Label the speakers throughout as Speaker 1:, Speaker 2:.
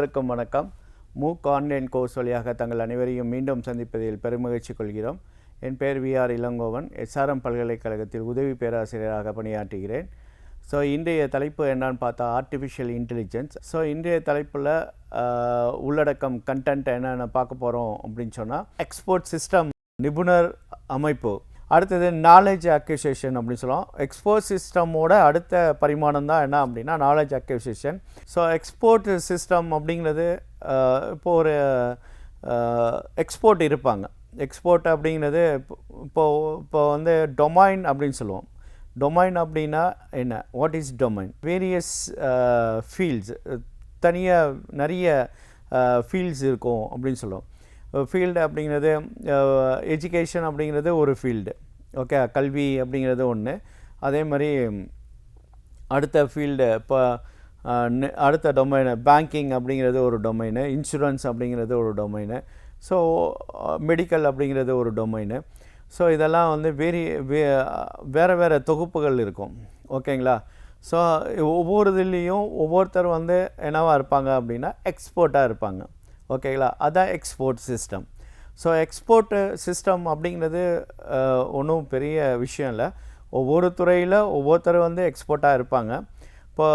Speaker 1: அனைவருக்கும் வணக்கம். மூக் online course வழியாக தங்கள் அனைவரையும் மீண்டும் சந்திப்பதில் பெருமகிழ்ச்சி கொள்கிறோம். என் பெயர் வி.ஆர். இளங்கோவன். எஸ்ஆர்எம் பல்கலைக்கழகத்தில் உதவி பேராசிரியராக பணியாற்றுகிறேன். ஸோ இன்றைய தலைப்பு என்னன்னு பார்த்தா ஆர்டிஃபிஷியல் இன்டெலிஜென்ஸ். ஸோ இன்றைய தலைப்பில் உள்ளடக்கம் கண்டென்ட் என்னென்ன பார்க்க போகிறோம் அப்படின்னு சொன்னால், எக்ஸ்போர்ட் சிஸ்டம் நிபுணர் அமைப்பு, அடுத்தது நாலேஜ் அக்யூசியேஷன் அப்படின்னு சொல்லுவோம். எக்ஸ்போர்ட் சிஸ்டமோட அடுத்த பரிமாணம் தான் என்ன அப்படின்னா நாலேஜ் அக்யூசியேஷன். ஸோ எக்ஸ்போர்ட் சிஸ்டம் அப்படிங்கிறது இப்போ ஒரு எக்ஸ்போர்ட் இருப்பாங்க. எக்ஸ்போர்ட் அப்படிங்கிறது இப்போ வந்து டொமைன் அப்படின்னு சொல்லுவோம். டொமைன் அப்படின்னா என்ன? What is domain? Various fields, தனியாக நிறைய ஃபீல்ட்ஸ் இருக்கும் அப்படின்னு சொல்லுவோம். ஃபீல்டு அப்படிங்கிறது எஜுகேஷன் அப்படிங்கிறது ஒரு ஃபீல்டு, ஓகே, கல்வி அப்படிங்கிறது ஒன்று. அதே மாதிரி அடுத்த ஃபீல்டு இப்போ அடுத்த டொமைனு பேங்கிங் அப்படிங்கிறது ஒரு டொமைனு, இன்சூரன்ஸ் அப்படிங்கிறது ஒரு டொமைனு, ஸோ மெடிக்கல் அப்படிங்கிறது ஒரு டொமைனு. ஸோ இதெல்லாம் வந்து வேறு தொகுப்புகள் இருக்கும், ஓகேங்களா. ஸோ ஒவ்வொரு இதுலேயும் ஒவ்வொருத்தர் வந்து என்னவாக இருப்பாங்க அப்படின்னா எக்ஸ்போர்ட்டாக இருப்பாங்க, ஓகேங்களா. அதுதான் export system. So export system அப்படிங்கிறது ஒன்றும் பெரிய விஷயம் இல்லை. ஒவ்வொரு துறையில் ஒவ்வொருத்தர் வந்து எக்ஸ்போர்ட்டாக இருப்பாங்க. இப்போ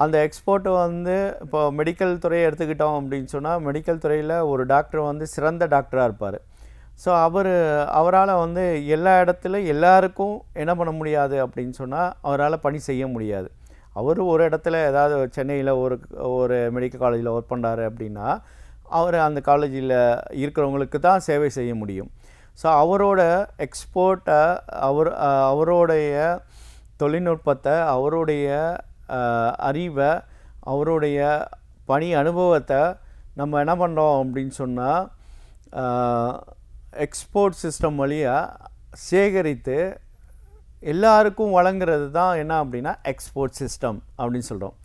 Speaker 1: அந்த எக்ஸ்போர்ட்டு வந்து இப்போ மெடிக்கல் துறையை எடுத்துக்கிட்டோம் அப்படின்னு சொன்னால், மெடிக்கல் துறையில் ஒரு டாக்டர் வந்து சிறந்த டாக்டராக இருப்பார். ஸோ அவரால் வந்து எல்லா இடத்துலையும் எல்லாருக்கும் என்ன பண்ண முடியாது அப்படின்னு சொன்னால், அவரால் பணி செய்ய முடியாது. அவர் ஒரு இடத்துல ஏதாவது சென்னையில் ஒரு மெடிக்கல் காலேஜில் ஒர்க் பண்ணுறாரு அப்படின்னா, அவர் அந்த காலேஜில் இருக்கிறவங்களுக்கு தான் சேவை செய்ய முடியும். ஸோ அவரோட எக்ஸ்போர்ட்டை அவருடைய தொழில்நுட்பத்தை, அவருடைய அறிவை, அவருடைய பணி அனுபவத்தை நம்ம என்ன பண்ணுறோம் அப்படின்னு சொன்னால், எக்ஸ்போர்ட் சிஸ்டம் வழியாக சேகரித்து எல்லாருக்கும் வழங்குறது தான் என்ன அப்படின்னா எக்ஸ்போர்ட் சிஸ்டம் அப்படின்னு சொல்கிறோம்.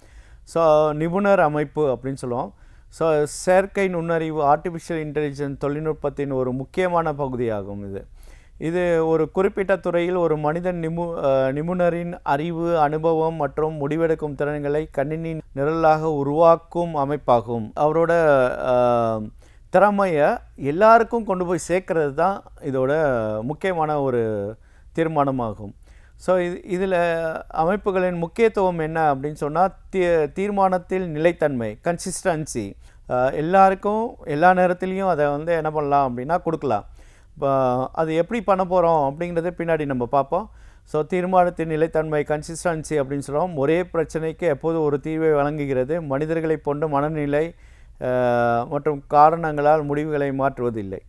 Speaker 1: ஸோ நிபுணர் அமைப்பு அப்படின்னு சொல்லுவோம். ஸோ செயற்கை நுண்ணறிவு, ஆர்டிஃபிஷியல் இன்டெலிஜென்ஸ் தொழில்நுட்பத்தின் ஒரு முக்கியமான பகுதியாகும். இது ஒரு குறிப்பிட்ட துறையில் ஒரு மனிதன் நிபுணரின் அறிவு, அனுபவம் மற்றும் முடிவெடுக்கும் திறன்களை கணினி நிரலாக உருவாக்கும் அமைப்பாகும். அவரோட திறமையை எல்லாருக்கும் கொண்டு போய் சேர்க்கறது தான் இதோட முக்கியமான ஒரு தீர்மானமாகும். ஸோ இதில் அமைப்புகளின் முக்கியத்துவம் என்ன அப்படின்னு சொன்னால், தீர்மானத்தில் நிலைத்தன்மை, கன்சிஸ்டன்சி, எல்லாருக்கும் எல்லா நேரத்துலேயும் அதை வந்து என்ன பண்ணலாம் அப்படின்னா கொடுக்கலாம். இப்போ அது எப்படி பண்ண போகிறோம் அப்படிங்கிறத பின்னாடி நம்ம பார்ப்போம். ஸோ தீர்மானத்தின் நிலைத்தன்மை, கன்சிஸ்டன்சி அப்படின்னு சொல்லுவோம். ஒரே பிரச்சனைக்கு எப்போது ஒரு தீர்வை வழங்குகிறது. மனிதர்களை போன்று மனநிலை மற்றும் காரணங்களால் முடிவுகளை மாற்றுவதில்லை.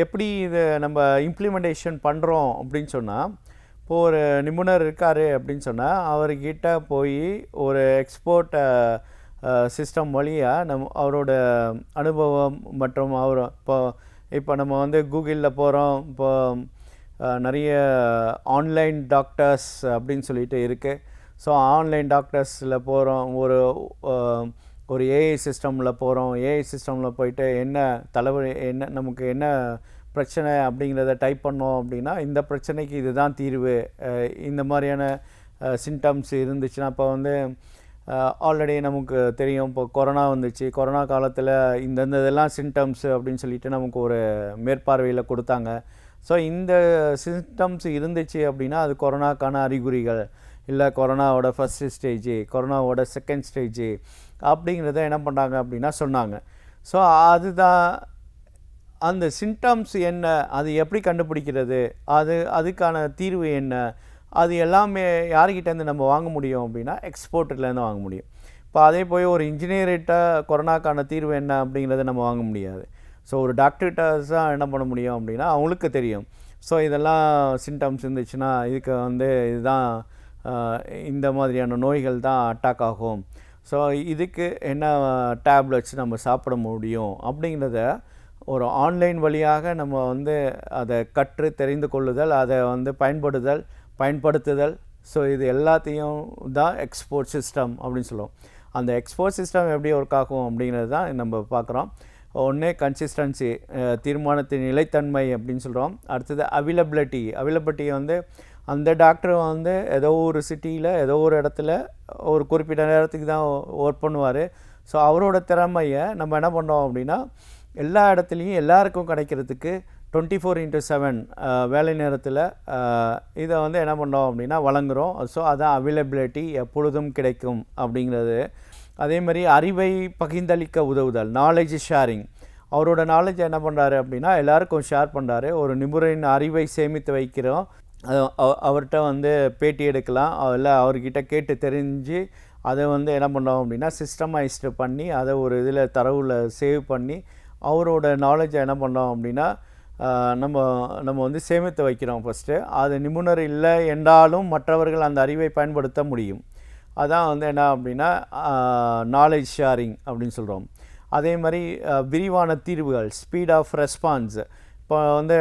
Speaker 1: எப்படி இதை நம்ம இம்ப்ளிமெண்டேஷன் பண்ணுறோம் அப்படின்னு சொன்னால், இப்போது ஒரு நிபுணர் இருக்கார் அப்படின்னு சொன்னால், அவர்கிட்ட போய் ஒரு எக்ஸ்போர்ட் சிஸ்டம் வழியாக அவரோட அனுபவம் மற்றும் இப்போ நம்ம வந்து கூகுளில் போகிறோம். இப்போ நிறைய ஆன்லைன் டாக்டர்ஸ் அப்படின்னு சொல்லிட்டு இருக்குது. ஸோ ஆன்லைன் டாக்டர்ஸில் போகிறோம், ஒரு ஏஐ சிஸ்டமில் போகிறோம். ஏஐ சிஸ்டமில் போயிட்டு நமக்கு என்ன பிரச்சனை அப்படிங்கிறத டைப் பண்ணோம் அப்படின்னா, இந்த பிரச்சனைக்கு இதுதான் தீர்வு, இந்த மாதிரியான சிம்டம்ஸ் இருந்துச்சுன்னா, இப்போ வந்து ஆல்ரெடி நமக்கு தெரியும், இப்போ கொரோனா வந்துச்சு. கொரோனா காலத்தில் இந்தந்த இதெல்லாம் சிம்டம்ஸ் அப்படின்னு சொல்லிட்டு நமக்கு ஒரு மேற்பார்வையில் கொடுத்தாங்க. ஸோ இந்த சிம்டம்ஸ் இருந்துச்சு அப்படின்னா அது கொரோனாக்கான அறிகுறிகள், இல்லை கொரோனாவோட ஃபஸ்ட்டு ஸ்டேஜு, கொரோனாவோட செகண்ட் ஸ்டேஜு அப்படிங்கிறத என்ன பண்ணாங்க அப்படின்னா சொன்னாங்க. ஸோ அதுதான் அந்த சிம்டம்ஸ் என்ன, அது எப்படி கண்டுபிடிக்கிறது, அதுக்கான தீர்வு என்ன, அது எல்லாமே யார்கிட்டேருந்து நம்ம வாங்க முடியும் அப்படின்னா எக்ஸ்போர்ட்லேருந்து வாங்க முடியும். இப்போ அதே போய் ஒரு இன்ஜினியர்கிட்ட கொரோனாக்கான தீர்வு என்ன அப்படிங்கிறத நம்ம வாங்க முடியாது. ஸோ ஒரு டாக்டர்கிட்ட தான் என்ன பண்ண முடியும் அப்படின்னா அவங்களுக்கு தெரியும். ஸோ இதெல்லாம் சிம்டம்ஸ் இருந்துச்சுன்னா இதுக்கு வந்து இதுதான் இந்த மாதிரியான நோய்கள் தான் அட்டாக் ஆகும். ஸோ இதுக்கு என்ன டேப்லெட்ஸ் நம்ம சாப்பிட முடியும் அப்படிங்கிறத ஒரு ஆன்லைன் வழியாக நம்ம வந்து அதை கற்று தெரிந்து கொள்ளுதல், அதை வந்து பயன்படுத்துதல். ஸோ இது எல்லாத்தையும் தான் எக்ஸ்போர்ட் சிஸ்டம் அப்படின்னு சொல்லுவோம். அந்த எக்ஸ்போர்ட் சிஸ்டம் எப்படி ஒர்க் ஆகும் அப்படிங்கிறது தான் நம்ம பார்க்குறோம். ஒன்று கன்சிஸ்டன்சி, தீர்மானத்தின் நிலைத்தன்மை அப்படின்னு சொல்கிறோம். அடுத்தது அவைலபிலிட்டி வந்து அந்த டாக்டர் ஏதோ ஒரு சிட்டியில் ஏதோ ஒரு இடத்துல ஒரு குறிப்பிட்ட நேரத்துக்கு தான் ஒர்க் பண்ணுவார். ஸோ அவரோட திறமையை நம்ம என்ன பண்ணோம் அப்படின்னா எல்லா இடத்துலையும் எல்லாருக்கும் கிடைக்கிறதுக்கு 24/7 வேலை நேரத்தில் இதை வந்து என்ன பண்ணோம் அப்படின்னா வழங்குகிறோம். ஸோ அதான் அவைலபிலிட்டி எப்பொழுதும் கிடைக்கும் அப்படிங்கிறது. அதே மாதிரி அறிவை பகிர்ந்தளிக்க உதவுதல், நாலேஜ் ஷேரிங். அவரோட நாலேஜ் என்ன பண்ணுறாரு அப்படின்னா எல்லாருக்கும் ஷேர் பண்ணுறாரு. ஒரு நிபுணரின் அறிவை சேமித்து வைக்கிறோம். அவர்கிட்ட வந்து பேட்டி எடுக்கலாம், இல்லை அவர்கிட்ட கேட்டு தெரிஞ்சு அதை வந்து என்ன பண்ணோம் அப்படின்னா சிஸ்டமைஸ்டு பண்ணி அதை ஒரு இதில் தரவில் சேவ் பண்ணி அவரோட நாலேஜை என்ன பண்ணோம் அப்படின்னா நம்ம நம்ம வந்து சேமித்து வைக்கிறோம். ஃபஸ்ட்டு அது நிபுணர் இல்லை என்றாலும் மற்றவர்கள் அந்த அறிவை பயன்படுத்த முடியும். அதான் வந்து என்ன அப்படின்னா நாலேஜ் ஷேரிங் அப்படின்னு சொல்கிறோம். அதே மாதிரி விரிவான தீர்வுகள், ஸ்பீட் ஆஃப் ரெஸ்பான்ஸ். இப்போ வந்து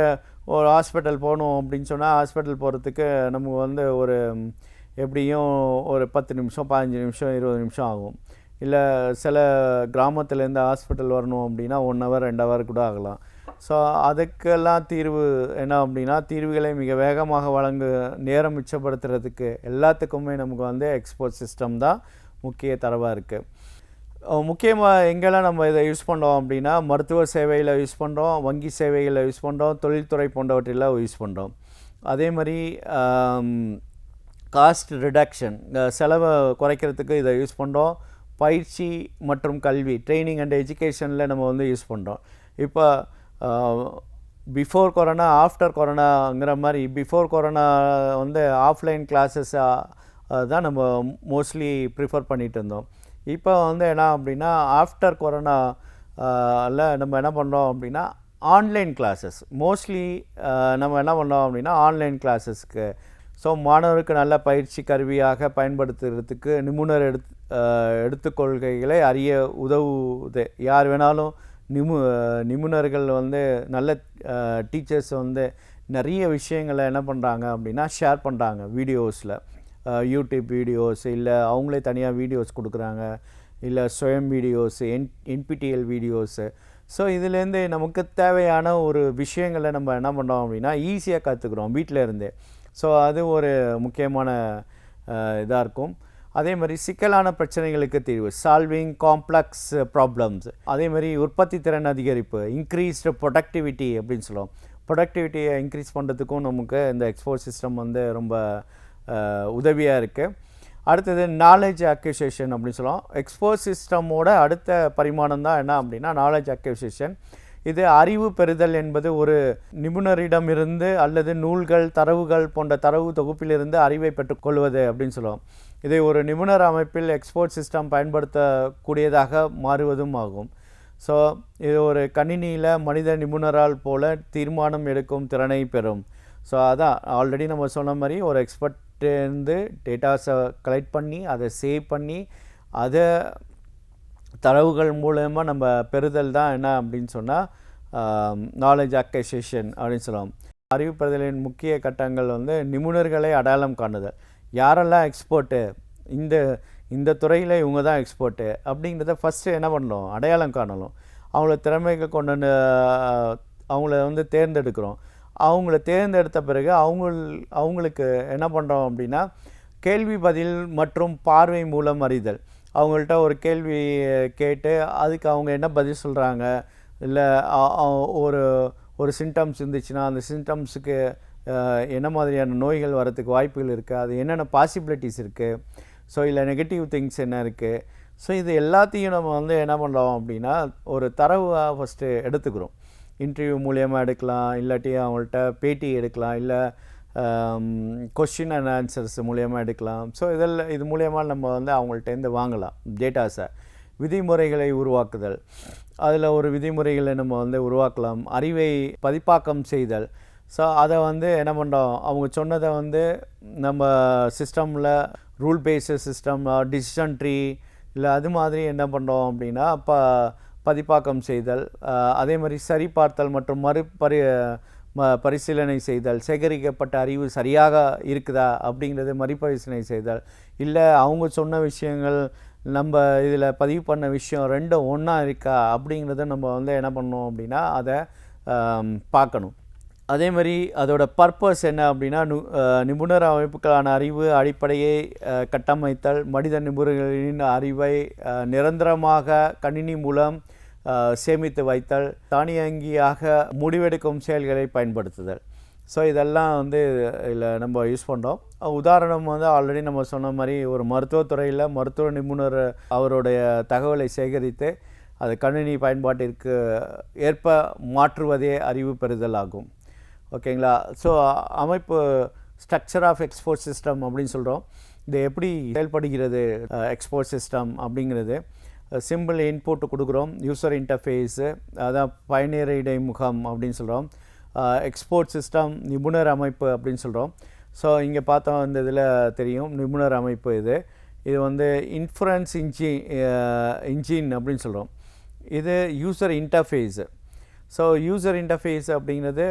Speaker 1: ஒரு ஹாஸ்பிட்டல் போகணும் அப்படின்னு சொன்னால் ஹாஸ்பிட்டல் போகிறதுக்கு நமக்கு வந்து ஒரு எப்படியும் ஒரு 10 நிமிஷம் 15 நிமிஷம் 20 நிமிஷம் ஆகும். இல்லை சில கிராமத்துலேருந்து ஹாஸ்பிட்டல் வரணும் அப்படின்னா 1 ஹவர் 2 ஹவர் கூட ஆகலாம். ஸோ அதுக்கெல்லாம் தீர்வு என்ன அப்படின்னா தீர்வுகளை மிக வேகமாக வழங்கு நேரம் மிச்சப்படுத்துறதுக்கு எல்லாத்துக்குமே நமக்கு வந்து எக்ஸ்போர்ட் சிஸ்டம் தான் முக்கிய தரவாக இருக்குது. முக்கியமாக எங்கெல்லாம் நம்ம இதை யூஸ் பண்ணுறோம் அப்படின்னா மருத்துவ சேவையில் யூஸ் பண்ணுறோம், வங்கி சேவைகளில் யூஸ் பண்ணுறோம், தொழில்துறை போன்றவற்றில் யூஸ் பண்ணுறோம். அதே மாதிரி காஸ்ட் ரிடக்ஷன், செலவை குறைக்கிறதுக்கு இதை யூஸ் பண்ணுறோம். பயிற்சி மற்றும் கல்வி, ட்ரைனிங் அண்ட் எஜுகேஷனில் நம்ம வந்து யூஸ் பண்ணுறோம். இப்போ பிஃபோர் கொரோனா ஆஃப்டர் கொரோனாங்கிற மாதிரி பிஃபோர் கொரோனா வந்து ஆஃப்லைன் கிளாஸஸ் தான் நம்ம மோஸ்ட்லி ப்ரிஃபர் பண்ணிகிட்டு இருந்தோம். இப்போ வந்து என்ன அப்படின்னா ஆஃப்டர் கொரோனா நம்ம என்ன பண்ணுறோம் அப்படின்னா ஆன்லைன் கிளாஸஸ் மோஸ்ட்லி நம்ம என்ன பண்ணுறோம் அப்படின்னா ஆன்லைன் கிளாஸஸ்க்கு. ஸோ மாணவருக்கு நல்ல பயிற்சி கருவியாக பயன்படுத்துகிறதுக்கு நிபுணர் எடுத்துக்கொள்கைகளை அறிய உதவுது. யார் வேணாலும் நிபுணர்கள் வந்து நல்ல டீச்சர்ஸ் வந்து நிறைய விஷயங்களை என்ன பண்ணுறாங்க அப்படின்னா ஷேர் பண்ணுறாங்க வீடியோஸில், யூடியூப் வீடியோஸ், இல்லை அவங்களே தனியாக வீடியோஸ் கொடுக்குறாங்க, இல்லை சுயம் வீடியோஸ், என்பிடிஎல் வீடியோஸு. ஸோ இதுலேருந்து நமக்கு தேவையான ஒரு விஷயங்களை நம்ம என்ன பண்ணுறோம் அப்படின்னா ஈஸியாக கற்றுக்குறோம் வீட்டில் இருந்தே. ஸோ அது ஒரு முக்கியமான இதாக இருக்கும். அதே மாதிரி சிக்கலான பிரச்சனைகளுக்கு தீர்வு, சால்விங் காம்ப்ளெக்ஸ் ப்ராப்ளம்ஸ். அதே மாதிரி உற்பத்தி திறன் அதிகரிப்பு, இன்க்ரீஸ்டு ப்ரொடக்டிவிட்டி அப்படின்னு சொல்லுவோம். ப்ரொடக்டிவிட்டியை இன்க்ரீஸ் பண்ணுறதுக்கும் நமக்கு இந்த எக்ஸ்போர்ட் சிஸ்டம் வந்து ரொம்ப உதவியாக இருக்குது. அடுத்தது நாலேஜ் அக்யூசியேஷன் அப்படின்னு சொல்லுவோம். எக்ஸ்போர்ட் சிஸ்டமோட அடுத்த பரிமாணம் தான் என்ன அப்படின்னா நாலேஜ் அக்யூசியேஷன். இது அறிவு பெறுதல் என்பது ஒரு நிபுணரிடமிருந்து அல்லது நூல்கள், தரவுகள் போன்ற தரவு தொகுப்பிலிருந்து அறிவை பெற்றுக்கொள்வது அப்படின்னு சொல்லுவோம். இதை ஒரு நிபுணர் அமைப்பில் எக்ஸ்போர்ட் சிஸ்டம் பயன்படுத்தக்கூடியதாக மாறுவதும் ஆகும். ஸோ இது ஒரு கணினியில் மனித நிபுணரால் போல தீர்மானம் எடுக்கும் திறனை பெறும். ஸோ அதான் ஆல்ரெடி நம்ம சொன்ன மாதிரி ஒரு எக்ஸ்பர்ட்டேருந்து டேட்டாஸை கலெக்ட் பண்ணி அதை சேவ் பண்ணி அதை தரவுகள் மூலமாக நம்ம பெறுதல் தான் என்ன அப்படின்னு சொன்னால் நாலேஜ் அக்விசிஷன் அப்படின்னு சொல்லுவோம். அறிவு பெறுதலின் முக்கிய கட்டங்கள் வந்து நிபுணர்களை அடையாளம் காணுதல். யாரெல்லாம் எக்ஸ்போர்ட்டு, இந்த துறையில் இவங்க தான் எக்ஸ்போர்ட்டு அப்படிங்கிறத ஃபஸ்ட்டு என்ன பண்ணணும், அடையாளம் காணணும். அவங்கள திறமைகள் கொண்டு அவங்கள வந்து தேர்ந்தெடுக்கிறோம். அவங்கள தேர்ந்தெடுத்த பிறகு அவங்களுக்கு என்ன பண்ணுறோம் அப்படின்னா கேள்வி பதில் மற்றும் பார்வை மூலம் அறிதல். அவங்கள்ட்ட ஒரு கேள்வி கேட்டு அதுக்கு அவங்க என்ன பதில் சொல்கிறாங்க, இல்லை ஒரு சிம்டம்ஸ் இருந்துச்சுன்னா அந்த சிம்டம்ஸுக்கு என்ன மாதிரியான நோய்கள் வரத்துக்கு வாய்ப்புகள் இருக்குது, அது என்னென்ன பாசிபிலிட்டிஸ் இருக்குது, ஸோ இல்லை நெகட்டிவ் திங்ஸ் என்ன இருக்குது. ஸோ இது எல்லாத்தையும் நம்ம வந்து என்ன பண்ணுறோம் அப்படின்னா ஒரு தரவாக ஃபஸ்ட்டு எடுத்துக்கிறோம். இன்டர்வியூ மூலியமாக எடுக்கலாம், இல்லாட்டி அவங்கள்ட்ட பேட்டி எடுக்கலாம், இல்லை கொஸ்டின் அண்ட் ஆன்சர்ஸ் மூலியமாக எடுக்கலாம். ஸோ இது மூலியமாக நம்ம வந்து அவங்கள்ட்டேருந்து வாங்கலாம் டேட்டாஸை. விதிமுறைகளை உருவாக்குதல், அதில் ஒரு விதிமுறைகளை நம்ம வந்து உருவாக்கலாம். அறிவை பதிப்பாக்கம் செய்தல். ஸோ அதை வந்து என்ன பண்ணுறோம், அவங்க சொன்னதை வந்து நம்ம சிஸ்டமில் rule based system, decision tree இல்லை அது மாதிரி என்ன பண்ணுறோம் அப்படின்னா பதிப்பாக்கம் செய்தல். அதே மாதிரி சரிபார்த்தல் மற்றும் பரிசீலனை செய்தல். சேகரிக்கப்பட்ட அறிவு சரியாக இருக்குதா அப்படிங்கிறத மறுபரிசீலனை செய்தல். இல்லை அவங்க சொன்ன விஷயங்கள் நம்ம இதில் பதிவு பண்ண விஷயம் ரெண்டும் ஒன்றா இருக்கா அப்படிங்கிறத நம்ம வந்து என்ன பண்ணோம் அப்படின்னா அதை பார்க்கணும். அதே மாதிரி அதோட பர்பஸ் என்ன அப்படின்னா நிபுணர் அமைப்புக்கான அறிவு அடிப்படையை கட்டமைத்தல், மனித நிபுணர்களின் அறிவை நிரந்தரமாக கணினி மூலம் சேமித்து வைத்தல், தானியங்கியாக முடிவெடுக்கும் செயல்களை பயன்படுத்துதல். ஸோ இதெல்லாம் வந்து இதில் நம்ம யூஸ் பண்ணுறோம். உதாரணம் வந்து ஆல்ரெடி நம்ம சொன்ன மாதிரி ஒரு மருத்துவத்துறையில் மருத்துவ நிபுணர் அவருடைய தகவலை சேகரித்து அது கணினி பயன்பாட்டிற்கு ஏற்ப மாற்றுவதே அறிவு பெறுதல் ஆகும். ஓகேங்களா? ஸோ அமைப்பு ஸ்ட்ரக்சர் ஆஃப் எக்ஸ்போர்ட் சிஸ்டம் அப்படின்னு சொல்கிறோம். இது எப்படி செயல்படுகிறது எக்ஸ்போர்ட் சிஸ்டம் அப்படிங்கிறது, சிம்பிள் இன்புட் கொடுக்குறோம், யூசர் இன்டர்ஃபேஸு, அதான் பயனர் இடைமுகம் அப்படின்னு சொல்கிறோம். எக்ஸ்போர்ட் சிஸ்டம் நிபுணர் அமைப்பு அப்படின்னு சொல்கிறோம். ஸோ இங்கே பார்த்தோம் இந்த இதில் தெரியும் நிபுணர் அமைப்பு இது வந்து இன்ஃபரன்ஸ் இன்ஜின் அப்படின்னு சொல்கிறோம். இது user interface. So user interface அப்படிங்கிறது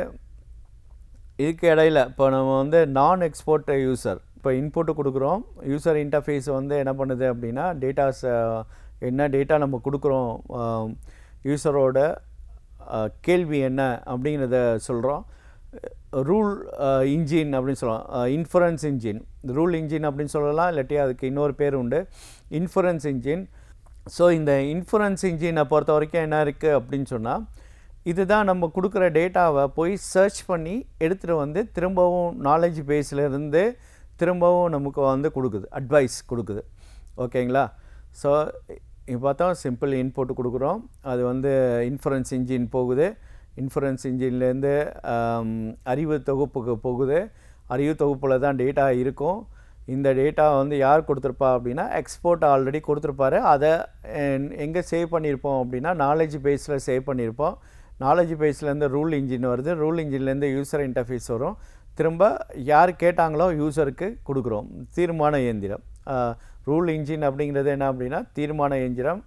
Speaker 1: இதுக்கு இடையில் இப்போ நம்ம வந்து நான் எக்ஸ்போர்ட் யூசர் இப்போ இன்புட்டு கொடுக்குறோம். யூசர் இன்டர்ஃபேஸ் வந்து என்ன பண்ணுது அப்படின்னா டேட்டாஸ் என்ன டேட்டா நம்ம கொடுக்குறோம், யூசரோட கேள்வி என்ன அப்படிங்கிறத சொல்கிறோம். ரூல் இன்ஜின் அப்படின்னு சொல்லலாம், இன்ஃபரன்ஸ் இன்ஜின், ரூல் இன்ஜின் அப்படின்னு சொல்லலாம், இல்லாட்டி அதுக்கு இன்னொரு பேர் உண்டு, இன்ஃபரன்ஸ் இன்ஜின். ஸோ இந்த இன்ஃபரன்ஸ் இன்ஜினை பொறுத்த வரைக்கும் என்ன இருக்குது அப்படின்னு சொன்னால், இதுதான் நம்ம கொடுக்குற டேட்டாவை போய் சர்ச் பண்ணி எடுத்துகிட்டு வந்து திரும்பவும் நாலேஜ் பேஸ்லேருந்து திரும்பவும் நமக்கு வந்து கொடுக்குது, அட்வைஸ் கொடுக்குது. ஓகேங்களா? ஸோ இப்போ பார்த்தா சிம்பிள் இன்புட் கொடுக்குறோம், அது வந்து இன்ஃபரன்ஸ் இன்ஜின் போகுது, இன்ஃபரன்ஸ் இன்ஜின்லேருந்து அறிவு தொகுப்புக்கு போகுது, அறிவு தொகுப்பில் தான் டேட்டா இருக்கும். இந்த டேட்டா வந்து யார் கொடுத்துருப்பா அப்படின்னா எக்ஸ்போர்ட் ஆல்ரெடி கொடுத்துருப்பாரு. அதை எங்கே சேவ் பண்ணியிருப்போம் அப்படின்னா நாலேஜ் பேஸில் சேவ் பண்ணியிருப்போம். நாலேஜ் பேஸ்லேருந்து ரூல் இன்ஜின் வருது, ரூல் இன்ஜின்லேருந்து யூசர் இன்டர்ஃபேஸ் வரும், திரும்ப யார் கேட்டாங்களோ யூசருக்கு கொடுக்குறோம். தீர்மான இயந்திரம் ரூல் இன்ஜின் அப்படிங்கிறது என்ன அப்படின்னா தீர்மான இயந்திரம்,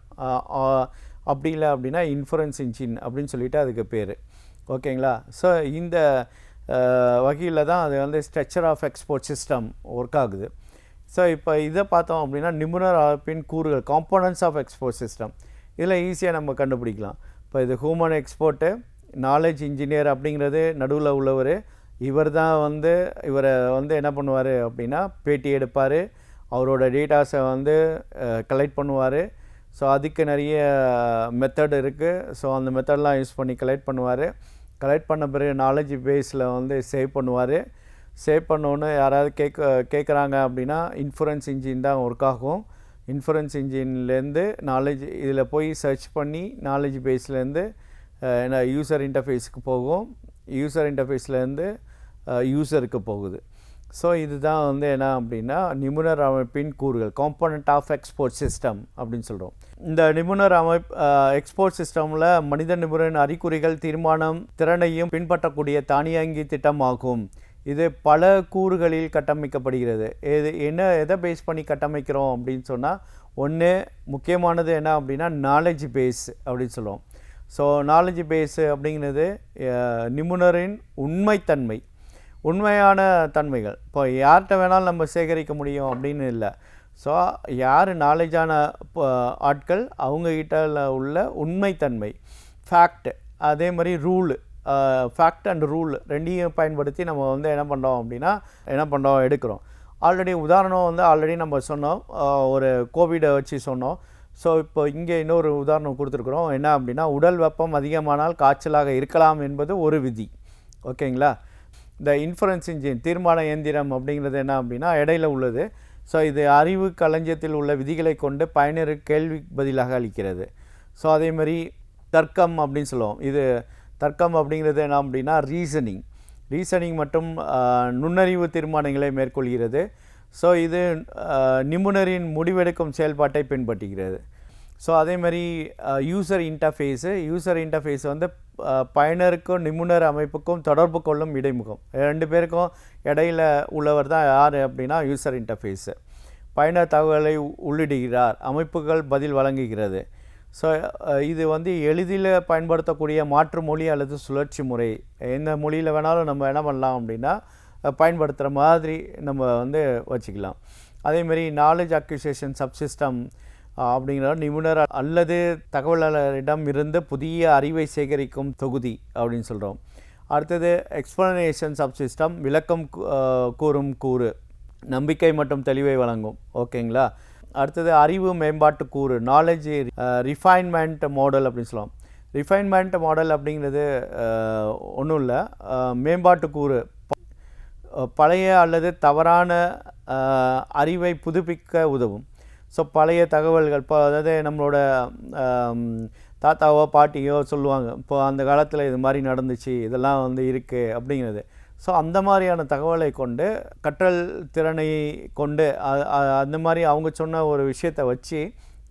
Speaker 1: அப்படி இல்லை அப்படின்னா இன்ஃபரன்ஸ் இன்ஜின் அப்படின்னு சொல்லிட்டு அதுக்கு பேர். ஓகேங்களா? ஸோ இந்த வகையில் தான் அது வந்து structure of expert system work ஆகுது. ஸோ இப்போ இதை பார்த்தோம் அப்படின்னா நிபுணர் அமைப்பின் கூறுகள், காம்போனன்ட்ஸ் ஆஃப் எக்ஸ்போர்ட் சிஸ்டம், இதில் ஈஸியாக நம்ம கண்டுபிடிக்கலாம். இப்போ இது ஹியூமன் எக்ஸ்போர்ட்டு, நாலேஜ் இன்ஜினியர் அப்படிங்கிறது நடுவில் உள்ளவர், இவர் தான் வந்து இவரை வந்து என்ன பண்ணுவார் அப்படின்னா பேட்டி எடுப்பார், அவரோட டேட்டாஸை வந்து கலெக்ட் பண்ணுவார். ஸோ அதுக்கு நிறைய மெத்தட் இருக்குது. ஸோ அந்த மெத்தட்லாம் யூஸ் பண்ணி கலெக்ட் பண்ணுவார். கலெக்ட் பண்ண பிறகு நாலேஜ் பேஸில் வந்து சேவ் பண்ணுவார். சேவ் பண்ணோன்னு யாராவது கேட்குறாங்க அப்படின்னா இன்ஃபரன்ஸ் இன்ஜின் தான் ஒர்க் ஆகும். இன்ஃபரன்ஸ் இன்ஜின்லேருந்து நாலேஜ் இதில் போய் சர்ச் பண்ணி நாலேஜ் பேஸ்லேருந்து என்ன யூசர் இன்டர்ஃபேஸுக்கு போகும், யூசர் இன்டர்ஃபேஸ்லேருந்து யூசருக்கு போகுது. ஸோ இதுதான் வந்து என்ன அப்படின்னா நிபுணர் அமைப்பின் கூறுகள், காம்போனன்ட் ஆஃப் எக்ஸ்போர்ட் சிஸ்டம் அப்படின்னு சொல்கிறோம். இந்த நிபுணர் எக்ஸ்போர்ட் சிஸ்டமில் மனித நிபுணரின் அறிகுறிகள் தீர்மானம் திறனையும் பின்பற்றக்கூடிய தானியங்கி திட்டமாகும். இது பல கூறுகளில் கட்டமைக்கப்படுகிறது. எதை பேஸ் பண்ணி கட்டமைக்கிறோம் அப்படின்னு சொன்னால், ஒன்று முக்கியமானது என்ன அப்படின்னா நாலேஜ் பேஸ் அப்படின்னு சொல்லுவோம். ஸோ நாலேஜ் பேஸு அப்படிங்கிறது நிபுணரின் உண்மைத்தன்மை, உண்மையான தன்மைகள். இப்போ யார்கிட்ட வேணாலும் நம்ம சேகரிக்க முடியும் அப்படின்னு இல்லை. ஸோ யார் நாலேஜான ஆட்கள் அவங்கக்கிட்ட உள்ள உண்மைத்தன்மை, ஃபேக்ட், அதே மாதிரி ரூலு, ஃபேக்ட் அண்ட் ரூல் ரெண்டையும் பயன்படுத்தி நம்ம வந்து என்ன பண்ணுறோம் எடுக்கிறோம். ஆல்ரெடி உதாரணம் வந்து ஆல்ரெடி நம்ம சொன்னோம், ஒரு கோவிடை வச்சு சொன்னோம். ஸோ இப்போ இங்கே இன்னொரு உதாரணம் கொடுத்துருக்குறோம். என்ன அப்படின்னா உடல் வெப்பம் அதிகமானால் காய்ச்சலாக இருக்கலாம் என்பது ஒரு விதி. ஓகேங்களா? இந்த இன்ஃபரன்ஸ் இன்ஜின் தீர்மான இயந்திரம் அப்படிங்கிறது என்ன அப்படின்னா இடையில உள்ளது. ஸோ இது அறிவு களஞ்சியத்தில் உள்ள விதிகளை கொண்டு பயனருக்கு கேள்வி பதிலாக அளிக்கிறது. ஸோ அதே மாதிரி தர்க்கம் அப்படின்னு சொல்லுவோம். இது தர்க்கம் அப்படிங்கிறது என்ன அப்படின்னா ரீசனிங் மற்றும் நுண்ணறிவு தீர்மானங்களை மேற்கொள்கிறது. ஸோ இது நிபுணரின் முடிவெடுக்கும் செயல்பாட்டை பின்பற்றுகிறது. ஸோ அதே மாதிரி யூசர் இன்டர்ஃபேஸ் வந்து பயனருக்கும் நிபுணர் அமைப்புக்கும் தொடர்பு கொள்ளும் இடைமுகம். ரெண்டு பேருக்கும் இடையில் உள்ளவர் தான் யார் அப்படின்னா யூசர் இன்டர்ஃபேஸு. பயனர் தகவலை உள்ளிடுகிறார், அமைப்புகள் பதில் வழங்குகிறது. ஸோ இது வந்து எளிதில் பயன்படுத்தக்கூடிய மாற்று மொழி அல்லது சுழற்சி முறை, எந்த மொழியில் வேணாலும் நம்ம என்ன பண்ணலாம் அப்படின்னா பயன்படுத்துகிற மாதிரி நம்ம வந்து வச்சுக்கலாம். அதேமாரி நாலேஜ் அக்விசிஷன் சப்சிஸ்டம் அப்படிங்கிற நிபுணர் அல்லது தகவலாளரிடம் இருந்து புதிய அறிவை சேகரிக்கும் தொகுதி அப்படின்னு சொல்கிறோம். அடுத்தது எக்ஸ்பிளனேஷன்ஸ் ஆஃப் சிஸ்டம், விளக்கம் கூறும் கூறு, நம்பிக்கை மற்றும் தெளிவை வழங்கும். ஓகேங்களா. அடுத்தது அறிவு மேம்பாட்டு கூறு, நாலேஜ் ரிஃபைன்மெண்ட் மாடல் அப்படின்னு சொல்லுவோம். ரிஃபைன்மெண்ட் மாடல் அப்படிங்கிறது ஒன்றும் இல்லை, மேம்பாட்டு கூறு, பழைய அல்லது தவறான அறிவை புதுப்பிக்க உதவும். ஸோ பழைய தகவல்கள், இப்போ அதாவது நம்மளோட தாத்தாவோ பாட்டியோ சொல்லுவாங்க, இப்போ அந்த காலத்தில் இது மாதிரி நடந்துச்சு, இதெல்லாம் வந்து இருக்குது அப்படிங்கிறது. ஸோ அந்த மாதிரியான தகவலை கொண்டு, கற்றல் திறனை கொண்டு, அந்த மாதிரி அவங்க சொன்ன ஒரு விஷயத்தை வச்சு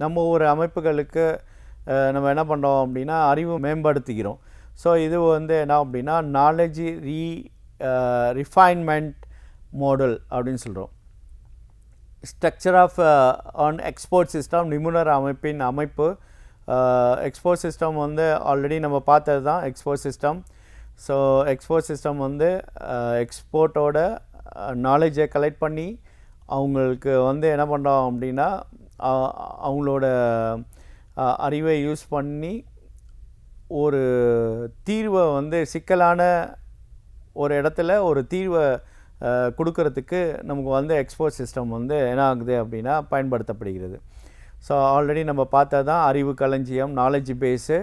Speaker 1: நம்ம ஒரு அமைப்புகளுக்கு நம்ம என்ன பண்ணுறோம் அப்படின்னா அறிவு மேம்படுத்திக்கிறோம். ஸோ இது வந்து என்ன அப்படின்னா நாலேஜ் ரிஃபைன்மெண்ட் மாடல் அப்படின்னு சொல்கிறோம். Structure of an expert system, நிபுணர் அமைப்பின் அமைப்பு. எக்ஸ்போர்ட் சிஸ்டம் வந்து ஆல்ரெடி நம்ம பார்த்தது தான் export system. So export system வந்து எக்ஸ்போர்ட்டோட நாலேஜை கலெக்ட் பண்ணி அவங்களுக்கு வந்து என்ன பண்ணுறோம் அப்படின்னா அவங்களோட அறிவை யூஸ் பண்ணி ஒரு தீர்வை வந்து சிக்கலான ஒரு இடத்துல ஒரு தீர்வை கொடுக்கறதுக்கு நமக்கு வந்து எக்ஸ்போர்ட் சிஸ்டம் வந்து என்ன ஆகுது அப்படின்னா பயன்படுத்தப்படுகிறது. ஸோ ஆல்ரெடி நம்ம பார்த்தது தான் அறிவு களஞ்சியம், knowledge base,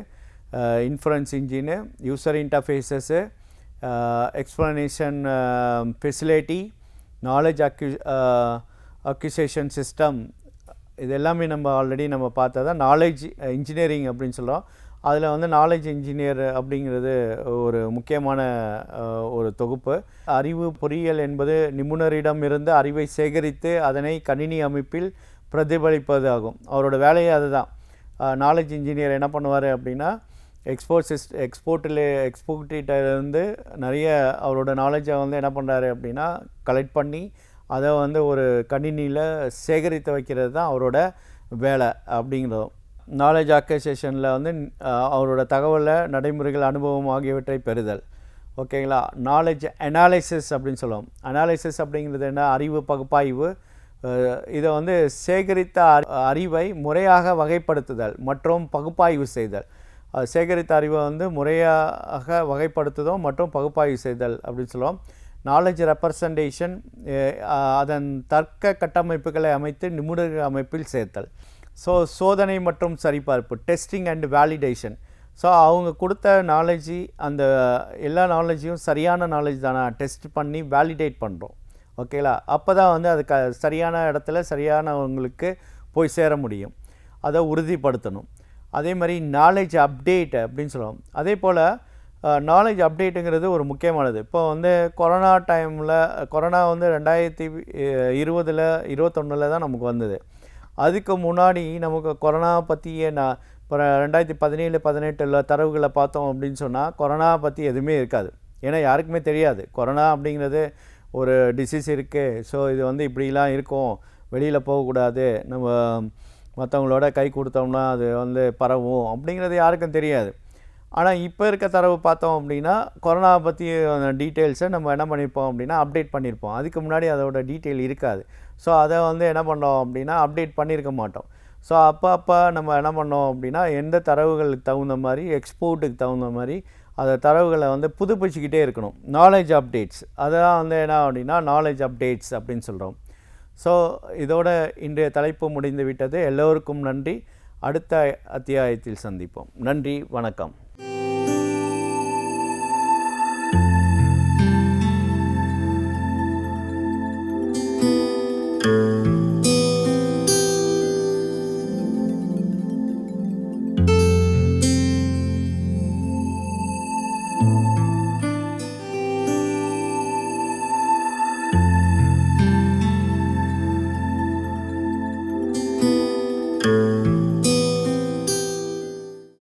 Speaker 1: inference engine, user interfaces, explanation facility, knowledge acquisition system, இது எல்லாமே நம்ம ஆல்ரெடி நம்ம பார்த்ததா. நாலேஜ் இன்ஜினியரிங் அப்படின்னு சொல்கிறோம். அதில் வந்து நாலேஜ் இன்ஜினியர் அப்படிங்கிறது ஒரு முக்கியமான ஒரு தொகுப்பு. அறிவு பொறியியல் என்பது நிபுணரிடமிருந்து அறிவை சேகரித்து அதனை கணினி அமைப்பில் பிரதிபலிப்பது ஆகும். அவரோட வேலையே அதுதான். நாலேஜ் இன்ஜினியர் என்ன பண்ணுவார் அப்படின்னா எக்ஸ்போர்ட்டிலேருந்து நிறைய அவரோட நாலேஜை வந்து என்ன பண்ணுறாரு அப்படின்னா கலெக்ட் பண்ணி அதை வந்து ஒரு கணினியில் சேகரித்து வைக்கிறது தான் அவரோட வேலை அப்படிங்கிறதும். நாலேஜ் அக்விசிஷனில் வந்து அவரோட தகவலை, நடைமுறைகள், அனுபவம் ஆகியவற்றை பெறுதல். ஓகேங்களா. நாலேஜ் அனாலிசிஸ் அப்படின்னு சொல்லுவோம். அனாலிசிஸ் அப்படிங்கிறது என்ன, அறிவு பகுப்பாய்வு. இதை வந்து சேகரித்த அறிவை முறையாக வகைப்படுத்துதல் மற்றும் பகுப்பாய்வு செய்தல். சேகரித்த அறிவை வந்து முறையாக வகைப்படுத்துதல் மற்றும் பகுப்பாய்வு செய்தல் அப்படின்னு சொல்லுவோம். நாலேஜ் ரெப்ரசன்டேஷன், அதன் தர்க்க கட்டமைப்புகளை அமைத்து நிபுணர் அமைப்பில் சேர்த்தல். ஸோ சோதனை மற்றும் சரிபார்ப்பு, டெஸ்டிங் அண்ட் வேலிடேஷன். ஸோ அவங்க கொடுத்த நாலேஜி, அந்த எல்லா நாலேஜையும் சரியான நாலேஜ் தானே டெஸ்ட் பண்ணி வேலிடேட் பண்ணுறோம். ஓகேங்களா. அப்போ தான் வந்து அது சரியான இடத்துல சரியானவங்களுக்கு போய் சேர முடியும். அதை உறுதிப்படுத்தணும். அதே மாதிரி நாலேஜ் அப்டேட் அப்படின்னு சொல்லுவோம். அதே போல் நாலேஜ் அப்டேட்டுங்கிறது ஒரு முக்கியமானது. இப்போ வந்து கொரோனா டைமில், கொரோனா வந்து 2020-21 தான் நமக்கு வந்தது. அதுக்கு முன்னாடி நமக்கு கொரோனா பற்றிய இப்போ 2017-18 தரவுகளை பார்த்தோம் அப்படின்னு சொன்னால் கொரோனா பற்றி எதுவுமே இருக்காது. ஏன்னா யாருக்குமே தெரியாது கொரோனா அப்படிங்கிறது ஒரு டிசீஸ் இருக்குது, ஸோ இது வந்து இப்படிலாம் இருக்கும், வெளியில் போகக்கூடாது, நம்ம மற்றவங்களோட கை கொடுத்தோம்னா அது வந்து பரவும் அப்படிங்கிறது யாருக்கும் தெரியாது. ஆனால் இப்போ இருக்க தரவு பார்த்தோம் அப்படின்னா கொரோனா பற்றி டீட்டெயில்ஸை நம்ம என்ன பண்ணியிருப்போம் அப்படின்னா அப்டேட் பண்ணியிருப்போம். அதுக்கு முன்னாடி அதோட டீட்டெயில் இருக்காது. ஸோ அதை வந்து என்ன பண்ணோம் அப்படின்னா அப்டேட் பண்ணியிருக்க மாட்டோம். ஸோ அப்போ நம்ம என்ன பண்ணோம் அப்படின்னா எந்த தரவுகளுக்கு தகுந்த மாதிரி, எக்ஸ்போர்ட்டுக்கு தகுந்த மாதிரி அந்த தரவுகளை வந்து புதுப்பிச்சுக்கிட்டே இருக்கணும். நாலேஜ் அப்டேட்ஸ், அதான் வந்து என்ன அப்படின்னா நாலேஜ் அப்டேட்ஸ் அப்படின்னு சொல்கிறோம். ஸோ இதோட இன்றைய தலைப்பு முடிந்து விட்டது. எல்லோருக்கும் நன்றி. அடுத்த அத்தியாயத்தில் சந்திப்போம். நன்றி, வணக்கம்.